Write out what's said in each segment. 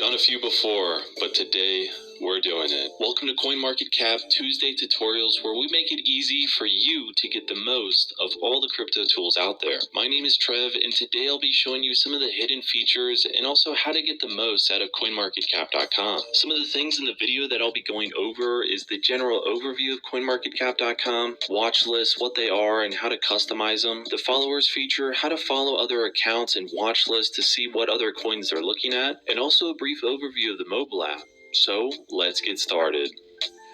Done a few before, but today we're doing it. Welcome to CoinMarketCap Tuesday tutorials, where we make it easy for you to get the most of all the crypto tools out there. My name is Trev, and today I'll be showing you some of the hidden features and also how to get the most out of CoinMarketCap.com. Some of the things in the video that I'll be going over is the general overview of CoinMarketCap.com, watch lists, what they are and how to customize them, the followers feature, how to follow other accounts and watch lists to see what other coins they're looking at, and also a brief overview of the mobile app. So let's get started.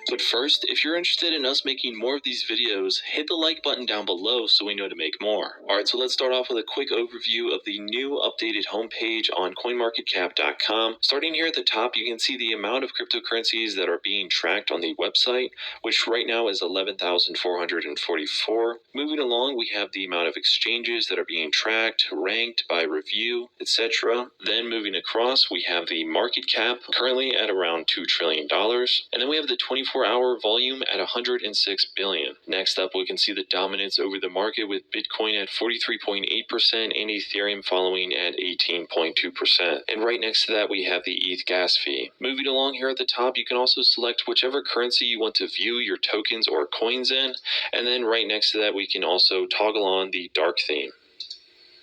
But first, if you're interested in us making more of these videos, hit the like button down below so we know to make more. Alright, so let's start off with a quick overview of the new updated homepage on CoinMarketCap.com. Starting here at the top, you can see the amount of cryptocurrencies that are being tracked on the website, which right now is 11,444. Moving along, we have the amount of exchanges that are being tracked, ranked by review, etc. Then moving across, we have the market cap, currently at around $2 trillion. And then we have the 24-hour volume at 106 billion. Next up, we can see the dominance over the market with Bitcoin at 43.8% and Ethereum following at 18.2%. And right next to that, we have the ETH gas fee. Moving along here at the top, you can also select whichever currency you want to view your tokens or coins in. And then right next to that, we can also toggle on the dark theme.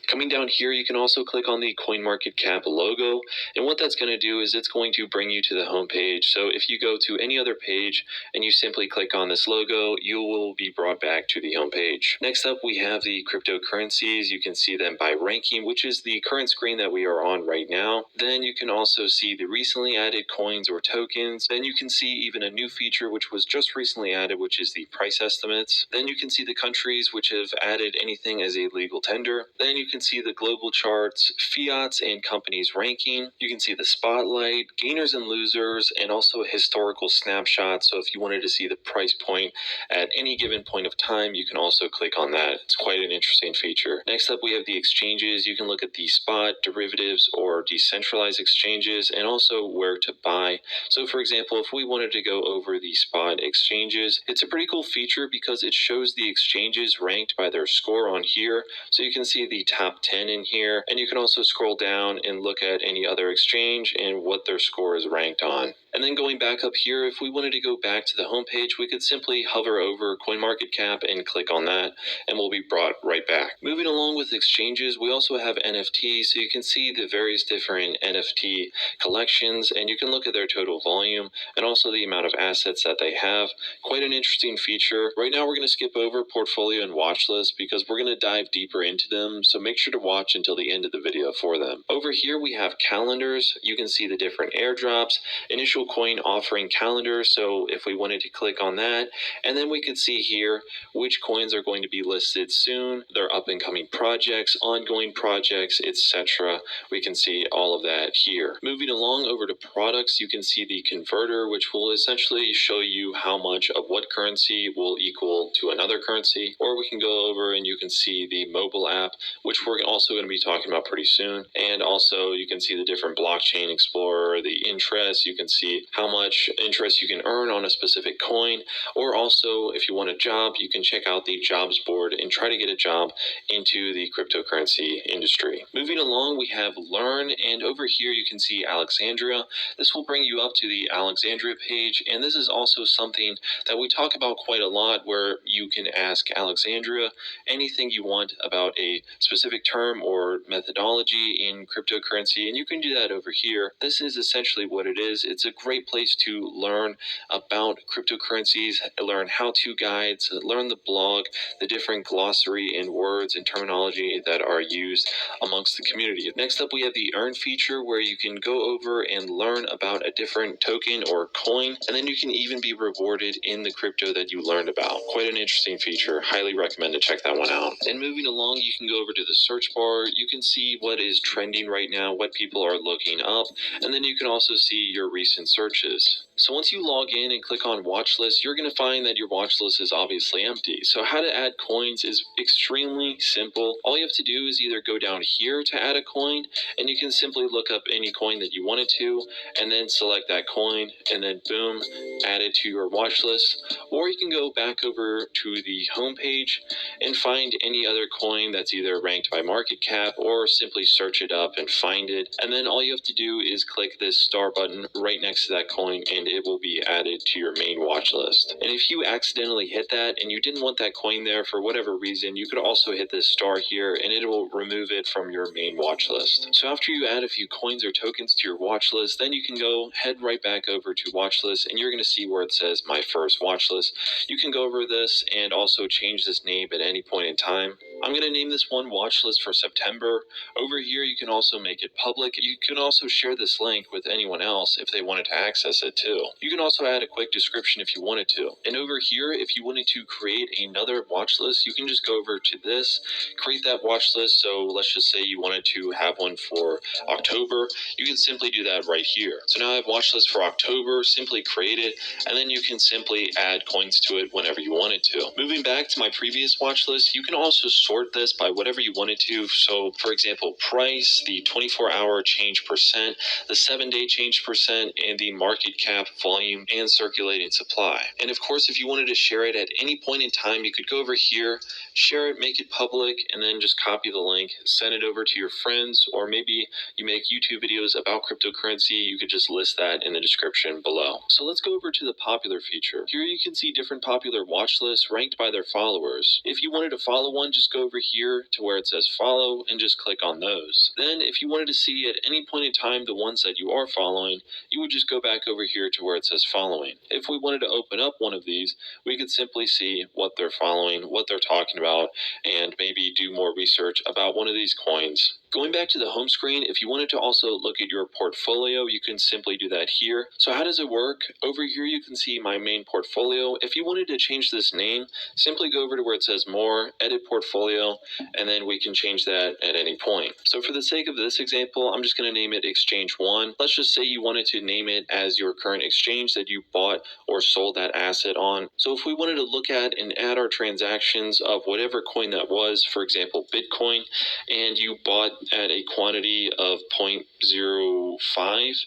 Coming down here, you can also click on the CoinMarketCap logo, and what that's going to do is it's going to bring you to the home page. So if you go to any other page and you simply click on this logo, you will be brought back to the home page. Next up, we have the cryptocurrencies. You can see them by ranking, which is the current screen that we are on right now. Then you can also see the recently added coins or tokens. Then you can see even a new feature which was just recently added, which is the price estimates. Then you can see the countries which have added anything as a legal tender. Then you can see the global charts, fiats and companies ranking. You can see the spotlight, gainers and losers, and also a historical snapshot. So if you wanted to see the price point at any given point of time, you can also click on that. It's quite an interesting feature. Next up, we have the exchanges. You can look at the spot, derivatives, or decentralized exchanges, and also where to buy. So for example, if we wanted to go over the spot exchanges, it's a pretty cool feature because it shows the exchanges ranked by their score on here. So you can see the top 10 in here, and you can also scroll down and look at any other exchange and what their score is ranked on. And then going back up here, if we wanted to go back to the home page, we could simply hover over CoinMarketCap and click on that, and we'll be brought right back. Moving along with exchanges, we also have NFTs, so you can see the various different NFT collections, and you can look at their total volume and also the amount of assets that they have. Quite an interesting feature. Right now, we're going to skip over portfolio and watch list because we're going to dive deeper into them, so make sure to watch until the end of the video for them. Over here, we have calendars. You can see the different airdrops, initial coin offering calendar. So if we wanted to click on that, and then we could see here which coins are going to be listed soon, their up and coming projects, ongoing projects, etc. We can see all of that here. Moving along over to products, you can see the converter, which will essentially show you how much of what currency will equal to another currency. Or we can go over and you can see the mobile app, which we're also going to be talking about pretty soon. And also you can see the different blockchain explorer, the interest. You can see how much interest you can earn on a specific coin. Or also, if you want a job, you can check out the jobs board and try to get a job into the cryptocurrency industry. Moving along, we have learn, and over here you can see Alexandria. This will bring you up to the Alexandria page, and this is also something that we talk about quite a lot, where you can ask Alexandria anything you want about a specific term or methodology in cryptocurrency, and you can do that over here. This is essentially what it is. It's a great place to learn about cryptocurrencies, learn how-to guides, learn the blog, the different glossary and words and terminology that are used amongst the community. Next up, we have the earn feature, where you can go over and learn about a different token or coin, and then you can even be rewarded in the crypto that you learned about. Quite an interesting feature. Highly recommend to check that one out. And moving along, you can go over to the search bar. You can see what is trending right now, what people are looking up, and then you can also see your recent searches. So once you log in and click on watch list, you're going to find that your watch list is obviously empty. So how to add coins is extremely simple. All you have to do is either go down here to add a coin, and you can simply look up any coin that you wanted to, and then select that coin, and then boom, add it to your watch list. Or you can go back over to the home page and find any other coin that's either ranked ranked by market cap, or simply search it up and find it. And then all you have to do is click this star button right next to that coin, and it will be added to your main watch list. And if you accidentally hit that and you didn't want that coin there for whatever reason, you could also hit this star here and it will remove it from your main watch list. So after you add a few coins or tokens to your watch list, then you can go head right back over to watch list, and you're going to see where it says my first watch list. You can go over this and also change this name at any point in time. I'm going to name this one watch list for September. Over here, you can also make it public. You can also share this link with anyone else if they wanted to access it too. You can also add a quick description if you wanted to. And over here, if you wanted to create another watch list, you can just go over to this, create that watch list. So let's just say you wanted to have one for October. You can simply do that right here. So now I have watch list for October, simply create it, and then you can simply add coins to it whenever you wanted to. Moving back to my previous watch list, you can also sort this by whatever you wanted to. So for example, price, the 24-hour change percent, the 7-day change percent, and the market cap, volume, and circulating supply. And of course, if you wanted to share it at any point in time, you could go over here, share it, make it public, and then just copy the link, send it over to your friends, or maybe you make YouTube videos about cryptocurrency, you could just list that in the description below. So let's go over to the popular feature. Here you can see different popular watch lists ranked by their followers. If you wanted to follow one, just go over here to where it says follow and just click on those. Then if you wanted to see at any point in time the ones that you are following, you would just go back over here to where it says following. If we wanted to open up one of these, we could simply see what they're following, what they're talking about, and maybe do more research about one of these coins. Going back to the home screen, if you wanted to also look at your portfolio, you can simply do that here. So how does it work? Over here you can see my main portfolio. If you wanted to change this name, simply go over to where it says more, edit portfolio, and then we can change that at any point. So for the sake of this example, I'm just going to name it Exchange 1. Let's just say you wanted to name it as your current exchange that you bought or sold that asset on. So if we wanted to look at and add our transactions of whatever coin that was, for example, Bitcoin, and you bought at a quantity of 0.05,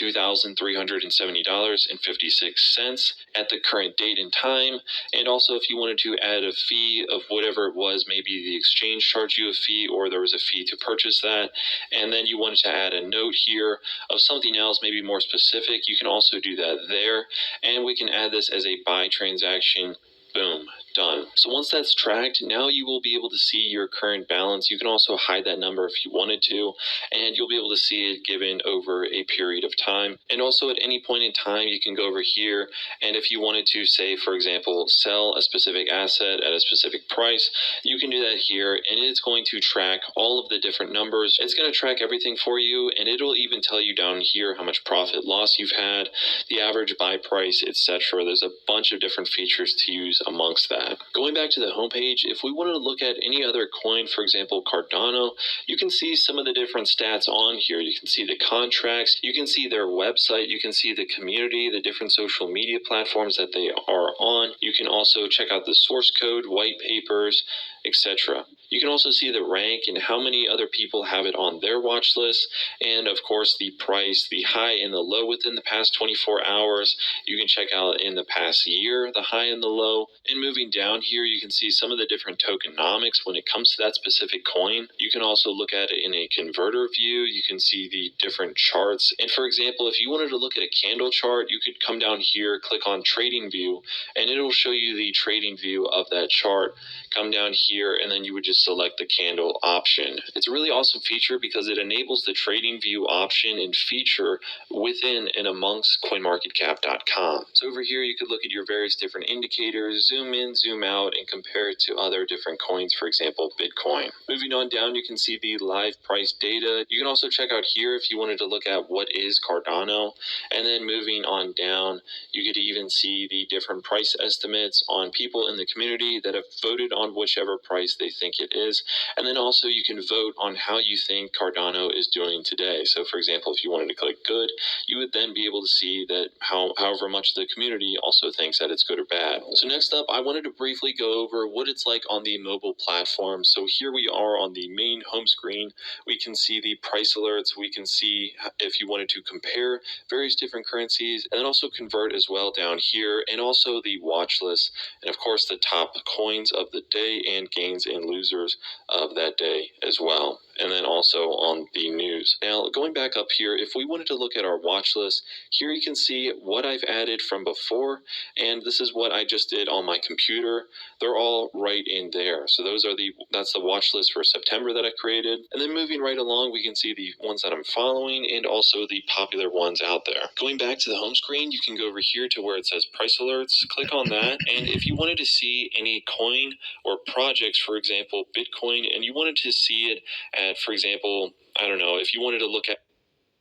$2,370.56 at the current date and time. And also if you wanted to add a fee of whatever it was, maybe the exchange charged you a fee or there was a fee to purchase that, and then you wanted to add a note here of something else, maybe more specific, you can also do that there. And we can add this as a buy transaction. Boom, done. So once that's tracked, now you will be able to see your current balance. You can also hide that number if you wanted to, and you'll be able to see it given over a period of time. And also at any point in time, you can go over here, and if you wanted to, say, for example, sell a specific asset at a specific price, you can do that here, and it's going to track all of the different numbers. It's going to track everything for you, and it'll even tell you down here how much profit loss you've had, the average buy price, etc. There's a bunch of different features to use amongst that. Going back to the homepage, if we wanted to look at any other coin, for example, Cardano, you can see some of the different stats on here. You can see the contracts, you can see their website, you can see the community, the different social media platforms that they are on. You can also check out the source code, white papers, etc. You can also see the rank and how many other people have it on their watch list, and of course the price, the high and the low within the past 24 hours. You can check out in the past year the high and the low. And moving down here, you can see some of the different tokenomics when it comes to that specific coin. You can also look at it in a converter view. You can see the different charts. And for example, if you wanted to look at a candle chart, you could come down here, click on trading view, and it'll show you the trading view of that chart. Come down here, and then you would just select the candle option. It's a really awesome feature because it enables the trading view option and feature within and amongst coinmarketcap.com. So over here, you could look at your various different indicators, zoom in, zoom out, and compare it to other different coins, for example, Bitcoin. Moving on down, you can see the live price data. You can also check out here if you wanted to look at what is Cardano. And then moving on down, you could even see the different price estimates on people in the community that have voted on whichever price they think it is. And then also you can vote on how you think Cardano is doing today. So for example, if you wanted to click good, you would then be able to see that however much the community also thinks that it's good or bad. So next up, I wanted to briefly go over what it's like on the mobile platform. So here we are on the main home screen. We can see the price alerts. We can see if you wanted to compare various different currencies, and then also convert as well down here, and also the watch list, and of course the top coins of the day and gains and losers closures of that day as well, and then also on the news. Now, going back up here, if we wanted to look at our watch list, here you can see what I've added from before, and this is what I just did on my computer. They're all right in there. So that's the watch list for September that I created. And then moving right along, we can see the ones that I'm following and also the popular ones out there. Going back to the home screen, you can go over here to where it says price alerts, click on that. And if you wanted to see any coin or projects, for example, Bitcoin, and you wanted to see it at, for example, I don't know, if you wanted to look at,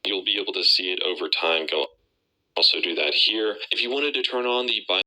you'll be able to see it over time. Go also do that here. If you wanted to turn on the buy